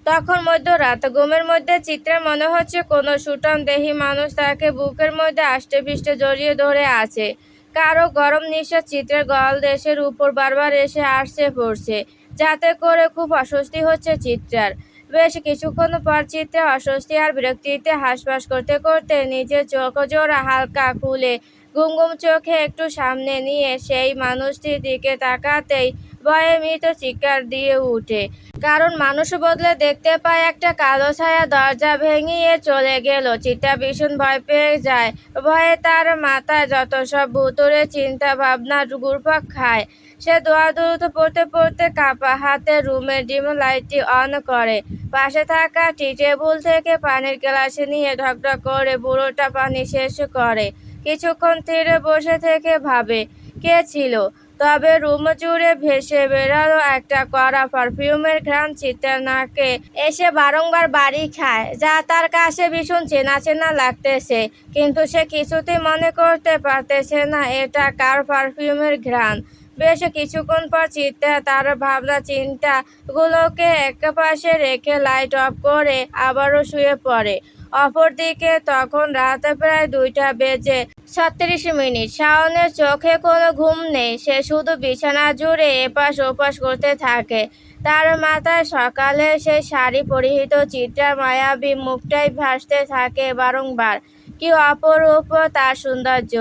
তখন মধ্যরাত। ঘুমের মধ্যে চিত্রার মনে হচ্ছে কোনো সুঠাম দেহী মানুষ তাকে বুকের মধ্যে আষ্টেপৃষ্ঠে জড়িয়ে ধরে আছে। কারো গরম নিঃশ্বাস চিত্রের গলদেশের উপর বারবার এসে আসছে পড়ছে, যাতে করে খুব অস্বস্তি হচ্ছে চিত্রার। বেশ কিছুক্ষণ পর চিত্রা অস্বস্তি আর বিরক্তিতে হাঁসফাঁস করতে করতে নিজের চোখ জোড়া হালকা খুলে ঘুম ঘুম চোখে একটু সামনে নিয়ে সেই মানুষটির দিকে তাকাতেই ভয়ে মৃত চিৎকার দিয়ে উঠে। কারণ মানুষ বদলে দেখতে পায় একটা কালো ছায়া দরজা ভেঙিয়ে চলে গেল। চিত্রা ভীষণ ভয় পেয়ে যায়। ভয়ে তার মাথায় যত সব ভুতুড়ে চিন্তা ভাবনা ঘুরপাক খায়। সে দোয়া দ্রুত পড়তে পড়তে কাঁপা হাতে রুমের ডিম লাইটটি অন করে। পাশে থাকা টি টেবিল থেকে পানির গ্লাসে নিয়ে ঢকঢক করে পুরোটা পানি শেষ করে। কিছুক্ষণ তীরে বসে থেকে ভাবে কে ছিল। তবে রুম জুড়ে ভেসে বেড়ালো একটা কড়া পারফিউমের ঘ্রাণ চিত্রার নাকে এসে বারংবার বাড়ি খায়, যা তার কাছে ভীষণ চেনা চেনা লাগতেছে। কিন্তু সে কিছুতেই মনে করতে পারতেছে না এটা কার পারফিউমের ঘ্রাণ। বেশ কিছুক্ষণ পর চিত্রা তার ভাবনা চিন্তা গুলোকে একপাশে রেখে লাইট অফ করে আবারও শুয়ে পড়ে। অপরদিকে তখন রাত প্রায় 2টা বেজে 36 মিনিট। শাওনের চোখে কোনো ঘুম নেই। সে শুধু বিছানা জুড়ে এপাশ ওপাশ করতে থাকে। তার মাথায় সকালে সেই শাড়ি পরিহিত চিত্রার মায়াবী মুখটাই ভাসতে থাকে বারংবার। কি অপরূপ তার সৌন্দর্য!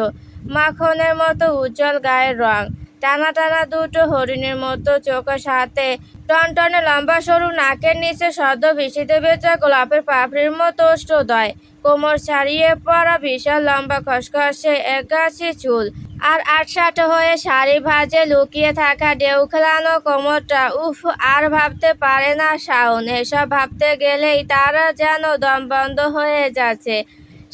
মাখনের মতো উজ্জ্বল গায়ের রং, টানা টানা দুটো হরিণের মতো চোখের সাথে টনটনে লম্বা সরু নাকের নিচে সদ্য বৃষ্টিতে ভেজা গোলাপের পাপড়ির মতো ওষ্ঠদ্বয়, কোমর ছাড়িয়ে পড়া বিশাল লম্বা খসখসে একগাছি চুল, আর আটসাঁট হয়ে শাড়ি ভাঁজে লুকিয়ে থাকা ঢেউ খেলানো কোমরটা। উফ, আর ভাবতে পারে না শাওন। এসব ভাবতে গেলেই তার যেন দম বন্ধ হয়ে যাচ্ছে।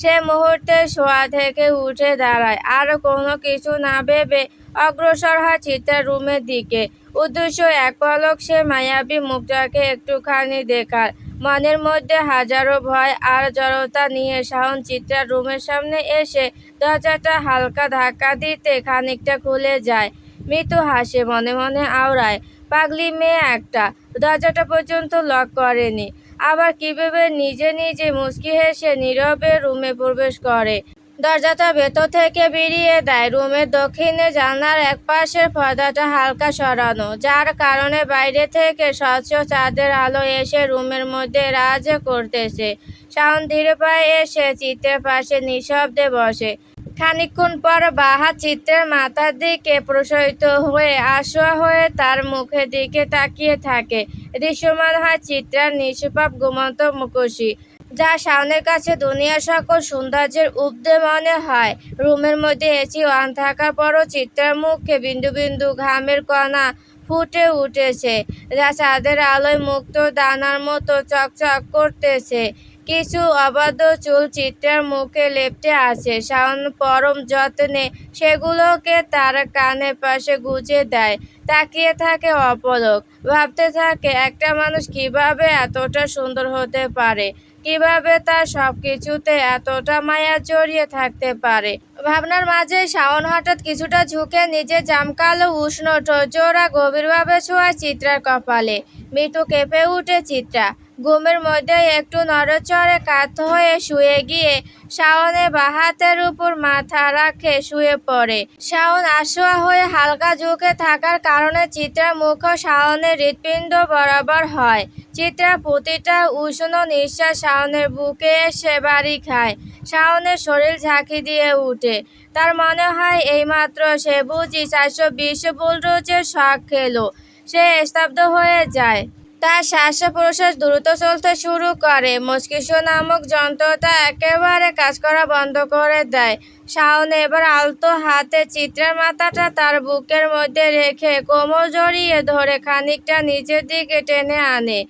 সে মুহূর্তে শোয়া থেকে উঠে দাঁড়ায়, আর কোনো কিছু না ভেবে অগ্রসর হয় চিত্রার রুমের দিকে। উদ্দেশ্য এক পলক সে মায়াবী মুখটাকে একটুখানি দেখার। মনের মধ্যে হাজারো ভয় আর জড়তা নিয়ে শাওন চিত্রার রুমের সামনে এসে দরজাটা হালকা ধাক্কা দিতে খানিকটা খুলে যায়। মৃদু হাসে, মনে মনে আওড়ায়, পাগলি মেয়ে একটা, দরজাটা পর্যন্ত লক করেনি। আবার কিভাবে নিজে নিজে মুচকি হেসে নীরবে রুমে প্রবেশ করে। দরজাটা ভেতর থেকে বেরিয়ে দেয়। রুমের দক্ষিণে জানলার একপাশের পর্দাটা হালকা সরানো, যার কারণে বাইরে থেকে স্বচ্ছ চাঁদের আলো এসে রুমের মধ্যে রাজ করতেছে। শাওন ধীরে পায়ে এসে চিত্রের পাশে নিঃশব্দে বসে। খানিকক্ষণ পর বাহাত চিত্রের মাথার দিকে প্রসারিত হয়ে আশোয়া হয়ে তার মুখের দিকে তাকিয়ে থাকে। দৃশ্যমান হয় চিত্রার নিষ্পাপ ঘুমন্ত মুখোশী, যা শাওনের কাছে দুনিয়ার সকল সৌন্দর্যের ঊর্ধ্বে মনে হয়। রুমের মধ্যে এসি অন থাকার পরও চিত্রার মুখে বিন্দু বিন্দু ঘামের কণা ফুটে উঠেছে, যা চাঁদের আলোয় মুক্ত দানার মতো চকচক করতেছে। কিছু অবাধ্য চুল চিত্রার মুখে লেপ্টে আছে। শাওন পরম যত্নে সেগুলোকে তার কানের পাশে গুজে দেয়। তাকিয়ে থাকে অপলক, ভাবতে থাকে একটা মানুষ কিভাবে এতটা সুন্দর হতে পারে, কিভাবে তার সবকিছুতে এতটা মায়া জড়িয়ে থাকতে পারে। ভাবনার মাঝে শাওন হঠাৎ কিছুটা ঝুঁকে নিজের জামকালো উষ্ণ ঠোঁটজোড়া গভীরভাবে ছোঁয়ায় চিত্রার কপালে। মৃদু কেঁপে উঠে চিত্রা। ঘুমের মধ্যে একটু নড়েচড়ে কাত হয়ে শুয়ে গিয়ে শাওনের বাঁ হাতের উপর মাথা রাখে শুয়ে পড়ে। শাওন আশোয়া হয়ে হালকা ঝুঁকে থাকার কারণে চিত্রার মুখও শাওনের হৃৎপিণ্ড বরাবর হয়। চিত্রার প্রতিটা উষ্ণ নিঃশ্বাস শাওনের বুকে এসে বাড়ি খায়। শাওনের শরীর ঝাঁকি দিয়ে উঠে। তার মনে হয় এইমাত্র সে বুঝি 420 বুলডোজের শক খেলো। সে স্তব্ধ হয়ে যায়। তার শ্বাস প্রশ্বাস দ্রুত চলতে শুরু করে। মস্তিষ্ক নামক যন্ত্রটা একেবারে কাজ করা বন্ধ করে দেয়। শাওন এবার আলতো হাতে চিত্রার মাথাটা তার বুকের মধ্যে রেখে কোমর জড়িয়ে ধরে খানিকটা নিচের দিকে টেনে আনে,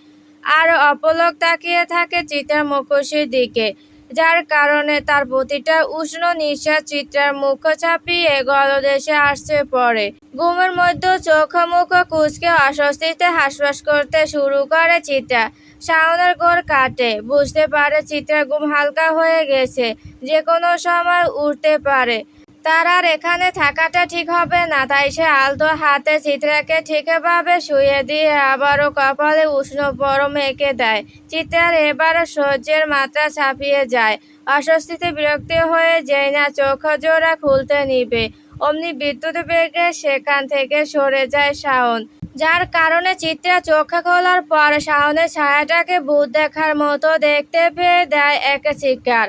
আর অপলক তাকিয়ে থাকে চিত্রার মুখোশির দিকে, যার কারণে তার প্রতিটা উষ্ণ নিঃশ্বাস চিত্রার মুখ চাপিয়ে গলদেশে আসছে পড়ে। ঘুমের মধ্যে চোখ মুখ কুঁচকে অস্বস্তিতে হাঁসফাঁস করতে শুরু করে চিত্রা। শাওনের ঘোর কাটে। বুঝতে পারে চিত্রার ঘুম হালকা হয়ে গেছে, যে কোনো সময় উঠতে পারে। তার আর এখানে থাকাটা ঠিক হবে না, তাই সে আলতো হাতে চিত্রাকে ঠিকভাবে শুইয়ে দিয়ে আবারও কপালে উষ্ণ বরম এঁকে দেয়। চিত্রার এবার সহ্যের মাত্রা ছাপিয়ে যায়। অস্বস্তিতে বিরক্তি হয়ে যেই না চোখ জোড়া খুলতে নিবে, অমনি বিদ্যুৎ বেগে সেখান থেকে সরে যায় শাওন। যার কারণে চিত্রা চোখ খোলার পর শাওনের ছায়াটাকে ভূত দেখার মতো দেখতে পেয়ে দেয় এক চিৎকার।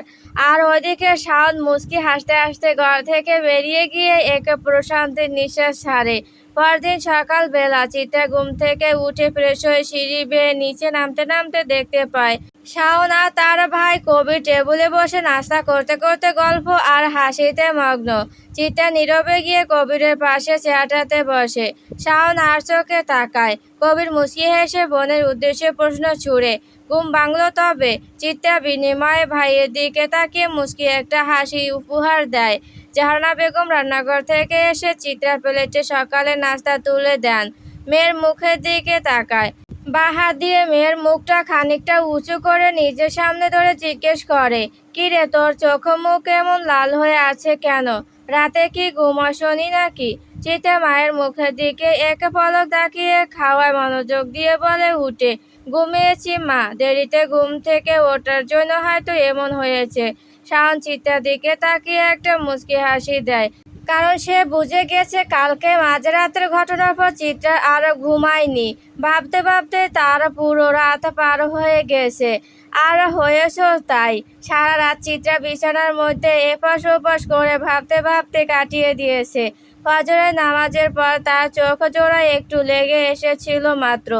আর ওইদিকে শাওন মুচকি হাসতে হাসতে ঘর থেকে বেরিয়ে গিয়ে এক প্রশান্তির নিঃশ্বাস ছাড়ে। পরদিন সকালবেলা চিত্রা ঘুম থেকে উঠে ফ্রেশ হয়ে সিঁড়ি বেয়ে নিচে নামতে নামতে দেখতে পায় শাওন আর তার ভাই কবির টেবিলে বসে নাস্তা করতে করতে গল্প আর হাসিতে মগ্ন। চিত্রা নীরবে গিয়ে কবিরের পাশে চেয়ারটাতে বসে। শাওন আর চোখে তাকায়। কবির মুচকি হেসে বোনের উদ্দেশ্যে প্রশ্ন ছুড়ে, ঘুম ভাঙলো তবে? চিত্রা বিনিময়ে ভাইয়ের দিকে তাকিয়ে মুচকি একটা হাসি উপহার দেয়। জাহানারা বেগম রান্নাঘর থেকে এসে চিত্রার প্লেটে সকালের নাস্তা তুলে দেন। মেয়ের মুখের দিকে তাকায়। বাঁ হাত দিয়ে মেয়ের মুখটা খানিকটা উঁচু করে নিজের সামনে ধরে জিজ্ঞেস করে, কিরে তোর চোখ মুখ এমন লাল হয়ে আছে কেন? রাতে কি ঘুম আসনি নাকি? চিত্রা মায়ের মুখের দিকে এক পলক তাকিয়ে খাওয়ায় মনোযোগ দিয়ে বলে উঠে, ঘুমিয়েছি মা, দেরিতে ঘুম থেকে ওঠার জন্য হয়তো এমন হয়েছে। শাওন চিত্রার দিকে তাকিয়ে একটা মুচকি হাসি দেয়, কারণ সে বুঝে গেছে কালকে মাঝরাতের ঘটনার পর চিত্রা আর ঘুমায়নি। ভাবতে ভাবতে তার পুরো রাত পার হয়ে গেছে। আর হয়েছেও তাই। সারা রাত চিত্রা বিছানার মধ্যে এপাশ ওপাশ করে ভাবতে ভাবতে কাটিয়ে দিয়েছে। ফজরের নামাজের পর তার চোখ জোড়া একটু লেগে এসেছিল মাত্র।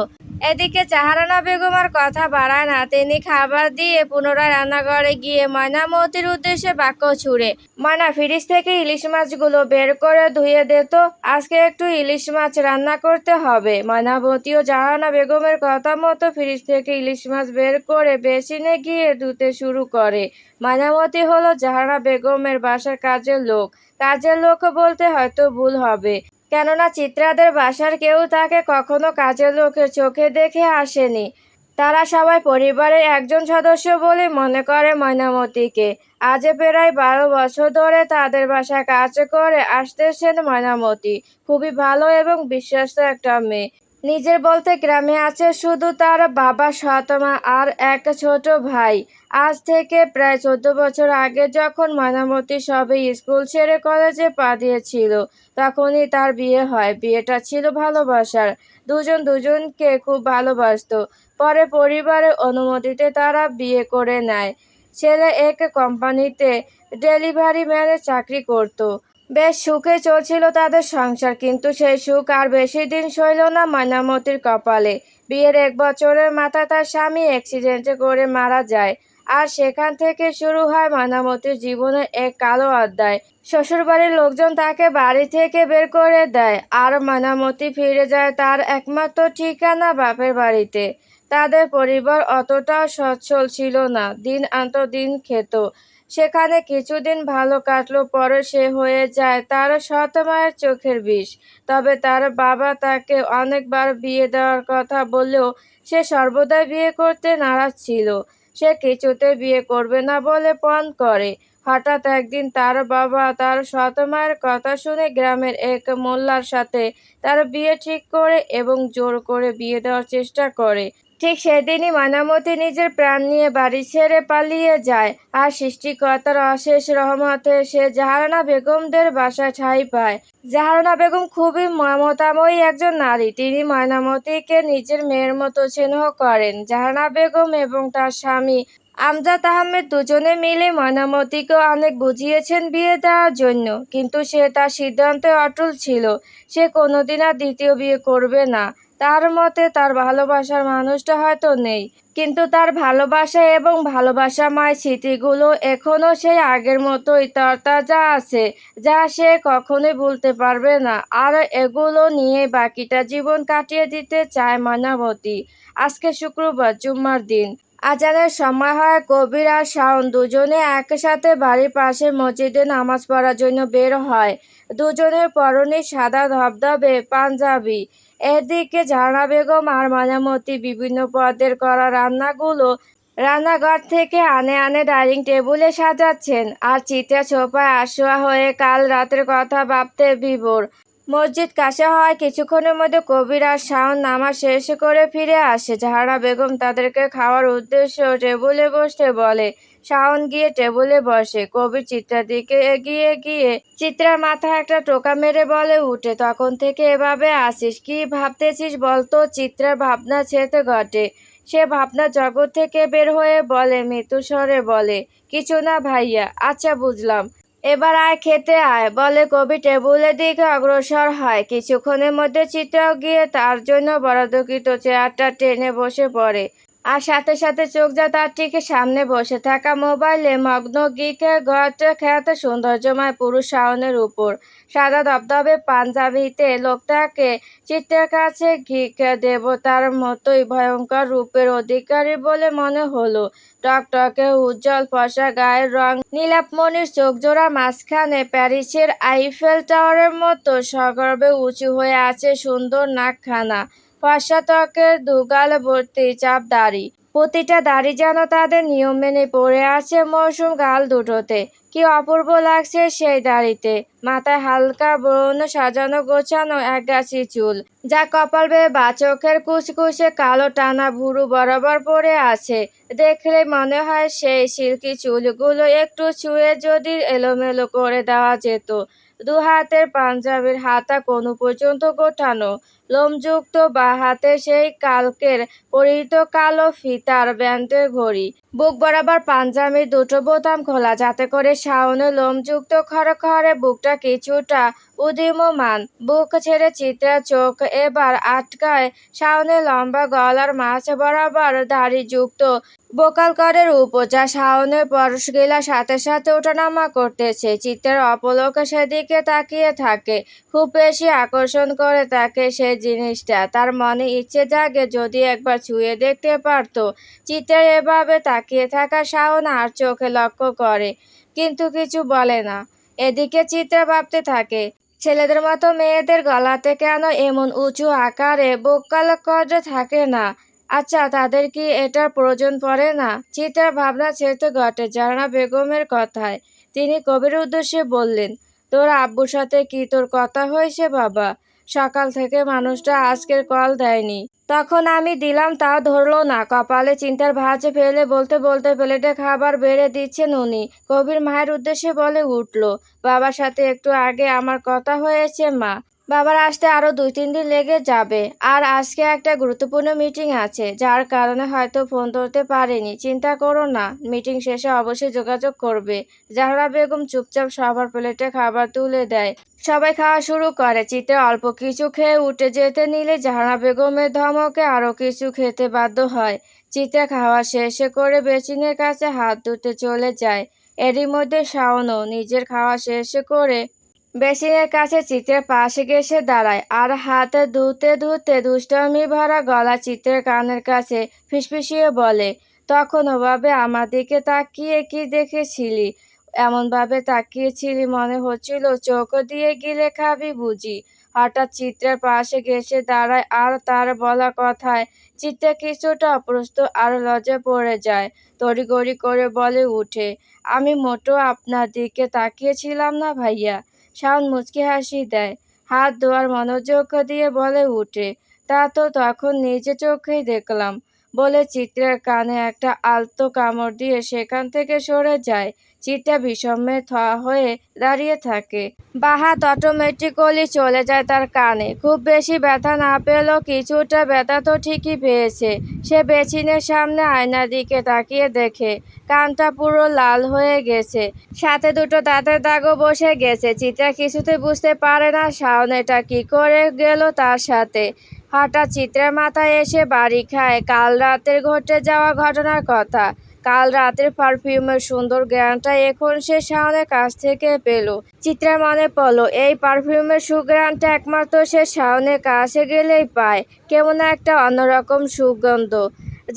এদিকে জাহানারা বেগম আর কথা বাড়ায় না। তিনি খাবার দিয়ে পুনরায় রান্নাঘরে গিয়ে ময়নামতির উদ্দেশ্যে বাক্য ছুড়ে, ময়না ফ্রিজ থেকে ইলিশ মাছগুলো বের করে ধুয়ে দে তো, আজকে একটু ইলিশ মাছ রান্না করতে হবে। ময়নামতিও জাহানারা বেগমের কথা মতো ফ্রিজ থেকে ইলিশ মাছ বের করে বেসিনে গিয়ে ধুতে শুরু করে। ময়নামতি হলো জাহানারা বেগমের বাসার কাজের লোক। কাজের লোক বলতে হয়তো ভুল হবে, কেননা চিত্রাদের বাসার কেউ তাকে কখনো কাজের লোকের চোখে দেখে আসেনি। তারা সবাই পরিবারের একজন সদস্য বলে মনে করে ময়নামতিকে। আজ প্রায় 12 বছর ধরে তাদের বাসায় কাজ করে আসতেছেন ময়নামতি। খুবই ভালো এবং বিশ্বস্ত একটা মেয়ে। নিজের বলতে গ্রামে আছে শুধু তার বাবা, সৎ মা আর এক ছোট ভাই। আজ থেকে প্রায় 14 বছর আগে যখন ময়নামতি সবে স্কুল ছেড়ে কলেজে পা দিয়েছিল, তখনই তার বিয়ে হয়। বিয়েটা ছিল ভালোবাসার। দুজন দুজনকে খুব ভালোবাসতো। পরে পরিবারের অনুমতিতে তারা বিয়ে করে নেয়। ছেলে এক কোম্পানিতে ডেলিভারি ম্যানের চাকরি করত। বেশ সুখে চলছিল তাদের সংসার, কিন্তু সেই সুখ আর বেশি দিন সইল না ময়নামতির কপালে। বিয়ের 1 বছরের মাথায় তার স্বামী অ্যাক্সিডেন্টে করে মারা যায়। আর সেখান থেকে শুরু হয় ময়নামতির জীবনের এক কালো অধ্যায়। শ্বশুরবাড়ির লোকজন তাকে বাড়ি থেকে বের করে দেয়, আর ময়নামতি ফিরে যায় তার একমাত্র ঠিকানা বাপের বাড়িতে। তাদের পরিবার অতটাও সচ্ছল ছিল না, দিন আনতো দিন খেত। সেখানে কিছুদিন ভালো কাটলো, পরে সে হয়ে যায় তার সৎ মায়ের চোখের বিষ। তবে তার বাবা তাকে অনেকবার বিয়ে দেওয়ার কথা বললেও সে সর্বদাই বিয়ে করতে নারাজ ছিল। সে কিছুতে বিয়ে করবে না বলে পণ করে। হঠাৎ একদিন তার বাবা তার সৎ মায়ের কথা শুনে গ্রামের এক মোল্লার সাথে তার বিয়ে ঠিক করে এবং জোর করে বিয়ে দেওয়ার চেষ্টা করে। ঠিক সেদিনই ময়নামতি নিজের প্রাণ নিয়ে বাড়ি ছেড়ে পালিয়ে যায়। আর সৃষ্টিকর্তার অশেষ রহমতে সে জাহানারা বেগমদের বাসায় ঠাঁই পায়। জাহানারা বেগম খুবই মমতাময়ী একজন নারী। তিনি ময়নামতিকে নিজের মেয়ের মতো স্নেহ করেন। জাহানারা বেগম এবং তার স্বামী আমজাদ আহমেদ দুজনে মিলে ময়নামতিকে অনেক বুঝিয়েছেন বিয়ে দেওয়ার জন্য, কিন্তু সে তার সিদ্ধান্তে অটল ছিল। সে কোনোদিন আর দ্বিতীয় বিয়ে করবে না। তার মতে তার ভালোবাসার মানুষটা হয়তো নেই, কিন্তু তার ভালোবাসা এবং ভালোবাসাময় স্মৃতিগুলো এখনও সেই আগের মতোই তরতাজা আছে, যা সে কখনোই ভুলতে পারবে না। আর এগুলো নিয়ে বাকিটা জীবন কাটিয়ে দিতে চায় ময়নামতি। আজকে শুক্রবার, জুম্মার দিন। আজানের সময় হয়। কবির আর শাওন দুজনে একসাথে বাড়ির পাশের মসজিদে নামাজ পড়ার জন্য বের হয়। দুজনের পরনে সাদা ধবধবে পাঞ্জাবি। এদিকে জাহানারা বেগম আর ময়নামতি বিভিন্ন পদের করা রান্নাগুলো রান্নাঘর থেকে আনে আনে ডাইনিং টেবিলে সাজাচ্ছেন, আর চিত্রা সোফায় আসোয়া হয়ে কাল রাতের কথা ভাবতে বিভোর। মসজিদ কাশা হয় কিছুক্ষণের মধ্যে কবির আর শাওন নামাজ শেষ করে ফিরে আসে। জাহারা বেগম তাদেরকে খাওয়ার উদ্দেশ্য টেবিলে বসতে বলে। শাওন গিয়ে টেবিলে বসে। কবির চিত্রার দিকে এগিয়ে গিয়ে চিত্রার মাথায় একটা টোকা মেরে বলে উঠে, তখন থেকে এভাবে আসিস, কি ভাবতেছিস বলতো? চিত্রার ভাবনা ছেতে ঘটে। সে ভাবনা জগৎ থেকে বের হয়ে বলে, মৃত্যু স্বরে বলে, কিছু না ভাইয়া, আচ্ছা বুঝলাম, এবার আয় খেতে আয়, বলে কবি টেবিলের দিকে অগ্রসর হয়। কিছুক্ষণের মধ্যে চিত্রাও গিয়ে তার জন্য বরাদ্দকৃত চেয়ারটা টেনে বসে পড়ে, আর সাথে সাথে চোখ যায় তার ঠিক সামনে বসে থাকা মোবাইলে মগ্ন গিকে ঘরটা খ্যাত সৌন্দর্যময় পুরুষ শাওনের উপর। সাদা ধবধবে পাঞ্জাবিতে লোকটাকে চিত্রের কাছে গিক দেবতার মতোই ভয়ঙ্কর রূপের অধিকারী বলে মনে হলো। টকটকে উজ্জ্বল ফর্সা গায়ের রং, নীলাপমণির চোখজোড়া মাঝখানে প্যারিসের আইফেল টাওয়ারের মতো সগর্বে উঁচু হয়ে আছে সুন্দর নাকখানা। ফর্সা ত্বকের দুগাল ভর্তি চাপ দাড়ি, প্রতিটা দাড়ি যেন তাদের নিয়ম মেনে পড়ে আছে মৌসুম গাল দুটোতে। কি অপূর্ব লাগছে সেই দাড়িতে। মাথায় হালকা ব্রণ সাজানো গোছানো একগাছি চুল, যা কপাল বেয়ে বা চোখের কুচকুচে কালো টানা ভুরু বরাবর পড়ে আছে। দেখলে মনে হয় সেই সিল্কি চুলগুলো একটু ছুঁয়ে যদি এলোমেলো করে দেওয়া যেত। দু হাতের পাঞ্জাবির হাতা কোণু পর্যন্ত গোটানো, লোমযুক্ত বা হাতে সেই কালকের পরিহিত কালো ফিতার ব্যান্ডের ঘড়ি। বুক বরাবর পাঞ্জাবির দুটো বোতাম খোলা, যাতে করে শাওনের লোমযুক্ত খড়খড়ে বুকটা কিছুটা উদীয়মান। বুক ছেড়ে চিত্রার চোখ এবার আটকায় শাওনের লম্বা গলার মাঝ বরাবর দাড়িযুক্ত বোকাল করের উপর, যা শাওনের পরশগিলার সাথে সাথে ওঠানামা করতেছে। চিত্রার অপলকে সেদিকে তাকিয়ে থাকে। খুব বেশি আকর্ষণ করে তাকে সেই জিনিসটা। তার মনে ইচ্ছে জাগে যদি একবার ছুঁয়ে দেখতে পারত। চিত্রার এভাবে তাকিয়ে থাকা শাওন আর চোখে লক্ষ্য করে, কিন্তু কিছু বলে না। এদিকে চিত্রা ভাবতে থাকে, ছেলেদের মতো মেয়েদের গলাতে কেন এমন উঁচু আকারে বোকাল কর থাকে না? আচ্ছা, তাদের কি এটার প্রয়োজন পড়ে না? চিত্রার ভাবনা ছেড়তে ঘটে জাহারা বেগমের কথায়। তিনি কবির উদ্দেশ্যে বললেন, তোর আব্বুর সাথে কি তোর কথা হয়েছে বাবা? সকাল থেকে মানুষটা আজকের কল দেয়নি। তখন আমি দিলাম, তাও ধরলো না। কপালে চিন্তার ভাঁজ ফেলে বলতে বলতে প্লেটে খাবার বেড়ে দিচ্ছেন উনি। কবির মায়ের উদ্দেশ্যে বলে উঠল, বাবার সাথে একটু আগে আমার কথা হয়েছে মা। বাবার আসতে আরো 2-3 দিন লেগে যাবে, আর আজকে একটা গুরুত্বপূর্ণ মিটিং আছে, যার কারণে হয়তো ফোন ধরতে পারেনি। চিন্তা করো না, মিটিং শেষে অবশ্যই যোগাযোগ করবে। জাহরা বেগম চুপচাপ সবার প্লেটে খাবার তুলে দেয়। সবাই খাওয়া শুরু করে। চিত্রা অল্প কিছু খেয়ে উঠে যেতে নিলে জাহরা বেগমের ধমকে আরো কিছু খেতে বাধ্য হয়। চিত্রা খাওয়া শেষ করে বেসিনের কাছে হাত ধুতে চলে যায়। এরই মধ্যে শাওনও নিজের খাওয়া শেষ করে বেসিনের কাছে চিত্রের পাশে ঘেঁষে দাঁড়ায়, আর হাত ধুতে ধুতে দুষ্টামি ভরা গলা চিত্রের কানের কাছে ফিসফিসিয়ে বলে, তখন ওভাবে আমার দিকে তাকিয়ে কি দেখেছিলি? এমনভাবে তাকিয়েছিলি মনে হচ্ছিল চোখ দিয়ে গিলে খাবি বুঝি। হঠাৎ চিত্রের পাশে ঘেঁষে দাঁড়ায়, আর তার বলা কথায় চিত্রা কিছুটা অপ্রস্তুত আর লজ্জা পড়ে যায়। তড়িঘড়ি করে বলে উঠে, আমি মোটেও আপনার দিকে তাকিয়েছিলাম না ভাইয়া। শাওন মুচকি হাসি দেয়, হাত ধোয়ার মনোযোগ দিয়ে বলে উঠে, তা তো তখন নিজে চোখেই দেখলাম, বলে চিত্রার কানে একটা আলতো কামড় দিয়ে সেখান থেকে সরে যায়। চিত্রা বিষমে হয়ে দাঁড়িয়ে থাকে। বাঁ হাত অটোমেটিক্যালি চলে যায় তার কানে। খুব বেশি ব্যথা না পেলেও কিছুটা ব্যথা তো ঠিকই পেয়েছে। সে বেসিনের সামনে আয়নার দিকে তাকিয়ে দেখে কানটা পুরো লাল হয়ে গেছে, সাথে দুটো দাঁতের দাগও বসে গেছে। চিত্রা কিছুতে বুঝতে পারে না শাওন এটা কি করে গেল তার সাথে। হঠাৎ চিত্রার মাথায় এসে বাড়ি খায় কাল রাতের ঘটে যাওয়া ঘটনার কথা। কাল রাতের পারফিউমের সুন্দর ঘ্রাণটা এখন সে শাওনের কাছ থেকে পেল। চিত্রার মনে পড়ল, এই পারফিউমের সুঘ্রাণটা একমাত্র সে শাওনের কাছে গেলেই পায়। কেমন একটা অন্যরকম সুগন্ধ,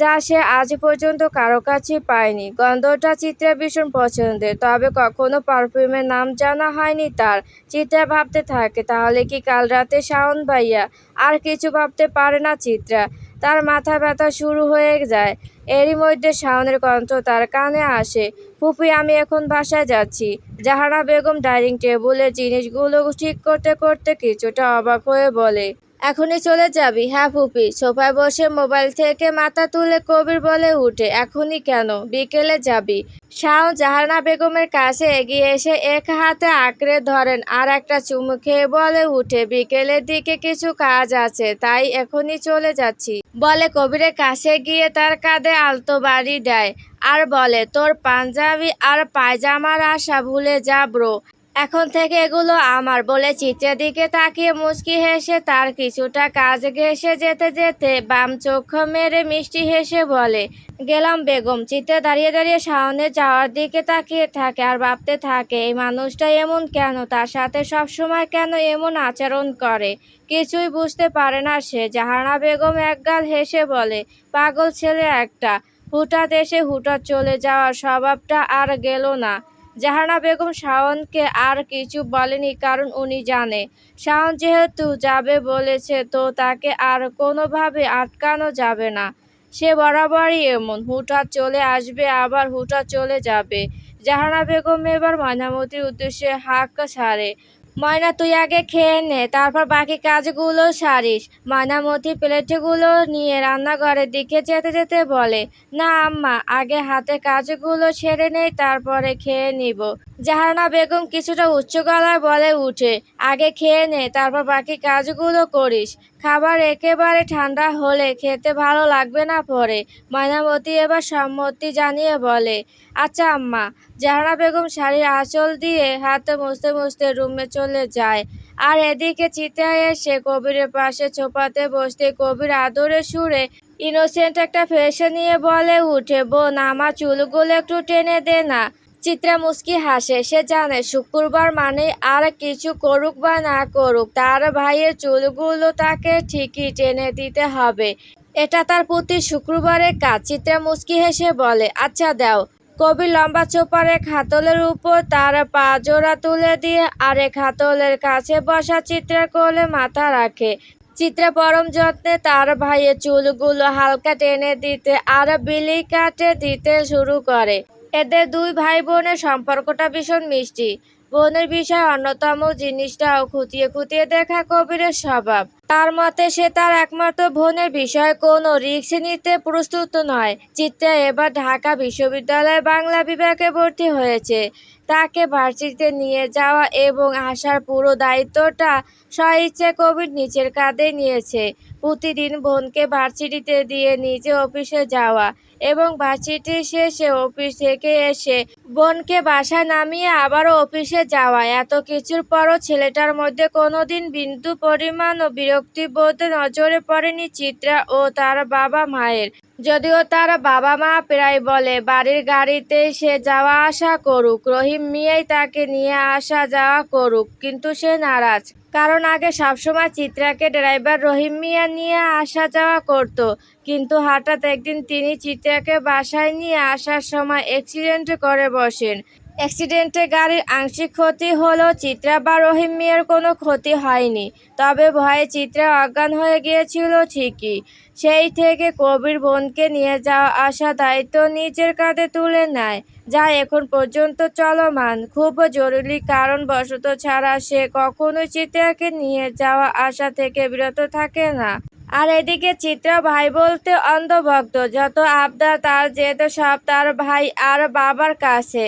যা সে আজ পর্যন্ত কারো কাছে পায়নি। গন্ধটা চিত্রা ভীষণ পছন্দের, তবে কখনো পারফিউমের নাম জানা হয়নি তার। চিত্রা ভাবতে থাকে, তাহলে কি কাল রাতে শাওন ভাইয়া? আর কিছু ভাবতে পারে না চিত্রা। তার মাথা ব্যথা শুরু হয়ে যায়। এরই মধ্যে শাওনের কণ্ঠ তার কানে আসে। ফুপি, আমি এখন বাসায় যাচ্ছি। জাহানারা বেগম ডাইনিং টেবিলের জিনিসগুলো ঠিক করতে করতে কিছুটা অবাক হয়ে বলে, এখনই চলে যাবি? হ্যাঁ ফুপি। সোফায় বসে মোবাইল থেকে মাথা তুলে কবির বলে উঠে, এখনই কেন, বিকেলে যাবি। শাওন জাহানারা বেগমের কাছে এগিয়ে এসে এক হাতে আঁকড়ে ধরেন আর একটা চুমু খেয়ে বলে উঠে, বিকেলের দিকে কিছু কাজ আছে, তাই এখনই চলে যাচ্ছি। বলে কবিরের কাছে গিয়ে তার কাঁধে আলতো বাড়ি দেয় আর বলে, তোর পাঞ্জাবি আর পায়জামার আশা ভুলে যা ব্রো, এখন থেকে এগুলো আমার। বলে চিত্রের দিকে তাকিয়ে মুচকি হেসে তার কিছুটা কাজ ঘেঁষে যেতে যেতে বাম চোখ মেরে মিষ্টি হেসে বলে, গেলাম বেগম। চিত্রে দাঁড়িয়ে দাঁড়িয়ে শাওনের যাওয়ার দিকে তাকিয়ে থাকে আর ভাবতে থাকে, এই মানুষটা এমন কেন, তার সাথে সবসময় কেন এমন আচরণ করে। কিছুই বুঝতে পারে না সে। জাহানারা বেগম একগাল হেসে বলে, পাগল ছেলে একটা, হুঠাৎ এসে হুঠাৎ চলে যাওয়ার স্বভাবটা আর গেল না। জাহানারা বেগম শাওনকে আর কিছু বলেনি, কারণ উনি জানে শাওন যেহেতু যাবে বলেছে তো তাকে আর কোনোভাবে আটকানো যাবে না। সে বরাবরই এমন, হুঠাৎ চলে আসবে আবার হুঠাৎ চলে যাবে। জাহানারা বেগম এবার ময়নামতির উদ্দেশ্যে হাঁক ছাড়ে, ময়না তুই আগে খেয়ে নে, তারপর বাকি কাজগুলো সারিস। ময়নামতি প্লেটগুলো নিয়ে রান্নাঘরের দিকে যেতে যেতে বলে, না আম্মা, আগে হাতে কাজগুলো সেরে নেই, তারপরে খেয়ে নিব। জাহানারা বেগম কিছুটা উচ্চ গলায় বলে উঠে, আগে খেয়ে নে, তারপর বাকি কাজগুলো করিস। খাবার একেবারে ঠান্ডা হলে খেতে ভালো লাগবে না পরে। ময়নামতি এবার সম্মতি জানিয়ে বলে, আচ্ছা আম্মা। জাহানারা বেগম শাড়ির আঁচল দিয়ে হাতে মুছতে মুছতে রুমে চলে যায়। আর এদিকে চিত্রা এসে কবিরের পাশে সোফাতে বসতে কবির আদরে সুরে ইনোসেন্ট একটা ফেসে নিয়ে বলে উঠে, বোন, আমার চুলগুলো একটু টেনে দে না। চিত্রা মুচকি হাসে। সে জানে শুক্রবার মানে আর কিছু করুক বা না করুক, তার ভাইয়ের চুলগুলো তাকে ঠিকই টেনে দিতে হবে। এটা তার প্রতি শুক্রবারের কাজ। চিত্রা মুচকি হেসে বলে, আচ্ছা দাও। কবির লম্বা চোপার এক হাতলের উপর তার পা জোড়া তুলে দিয়ে আরেক হাতলের কাছে বসা চিত্রার কোলে মাথা রাখে। চিত্রা পরম যত্নে তার ভাইয়ের চুলগুলো হালকা টেনে দিতে আর বিলি কাটে দিতে শুরু করে। এদের দুই ভাই বোনের সম্পর্কটা ভীষণ মিষ্টি। বোনের বিষয় অন্যতম জিনিসটাও খুঁটিয়ে খুঁটিয়ে দেখা কবিরের স্বভাব। তার মতে সে তার একমাত্র বোনের বিষয়ে কোনো রিস্ক নিতে প্রস্তুত নয়। চিত্রা এবার ঢাকা বিশ্ববিদ্যালয়ে বাংলা বিভাগে ভর্তি হয়েছে। তাকে ভার্সিটিতে নিয়ে যাওয়া এবং আসার পুরো দায়িত্বটা স্বইচ্ছে কবির নিচের কাঁধে নিয়েছে। প্রতিদিন বোনকে ভার্সিটিতে দিয়ে নিজে অফিসে যাওয়া এবং ভার্সিটি শেষে অফিস থেকে এসে বোনকে বাসায় নামিয়ে আবারও অফিসে যাওয়া, এত কিছুর পরও ছেলেটার মধ্যে কোনোদিন বিন্দু পরিমাণও বিরক্তিবোধ নজরে পড়েনি চিত্রা ও তার বাবা মায়ের। যদিও তার বাবা মা প্রায় বলে বাড়ির গাড়িতেই সে যাওয়া আসা করুক, রহিম মিয়াই তাকে নিয়ে আসা যাওয়া করুক, কিন্তু সে নারাজ। কারণ আগে সবসময় চিত্রাকে ড্রাইভার রহিম মিয়া নিয়ে আসা যাওয়া করত। কিন্তু হঠাৎ একদিন তিনি চিত্রাকে বাসায় নিয়ে আসার সময় অ্যাক্সিডেন্ট করে বসেন। অ্যাক্সিডেন্টে গাড়ির আংশিক ক্ষতি হলেও চিত্রা বা রহিম মিয়ার কোনো ক্ষতি হয়নি। তবে ভয়ে চিত্রা অজ্ঞান হয়ে গিয়েছিল ঠিকই। সেই থেকে কবির বোনকে নিয়ে যাওয়া আসা দায়িত্ব নিজের কাঁধে তুলে নেয়, যা এখন পর্যন্ত চলমান। খুব জরুরি কারণবশত ছাড়া সে কখনোই চিত্রাকে নিয়ে যাওয়া আসা থেকে বিরত থাকে না। আর এদিকে চিত্রা ভাই বলতে অন্ধভক্ত। যত আবদার তার জেদ সব তার ভাই আর বাবার কাছে।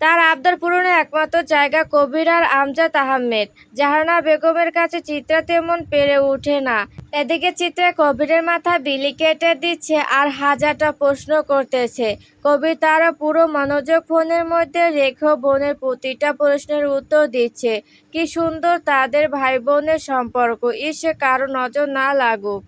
তার আবদার পূরণের একমাত্র জায়গা কবির আর আমজাদ আহমেদ। জাহানারা বেগমের কাছে চিত্রা তেমন পেরে ওঠে না। এদিকে চিত্রা কবিরের মাথা বিলি কেটে দিচ্ছে আর হাজারটা প্রশ্ন করতেছে। কবির তার পুরো মনোযোগ ফোনের মধ্যে রেখে বোনের প্রতিটা প্রশ্নের উত্তর দিচ্ছে। কি সুন্দর তাদের ভাই বোনের সম্পর্ক, ইস কারো নজর না লাগুক।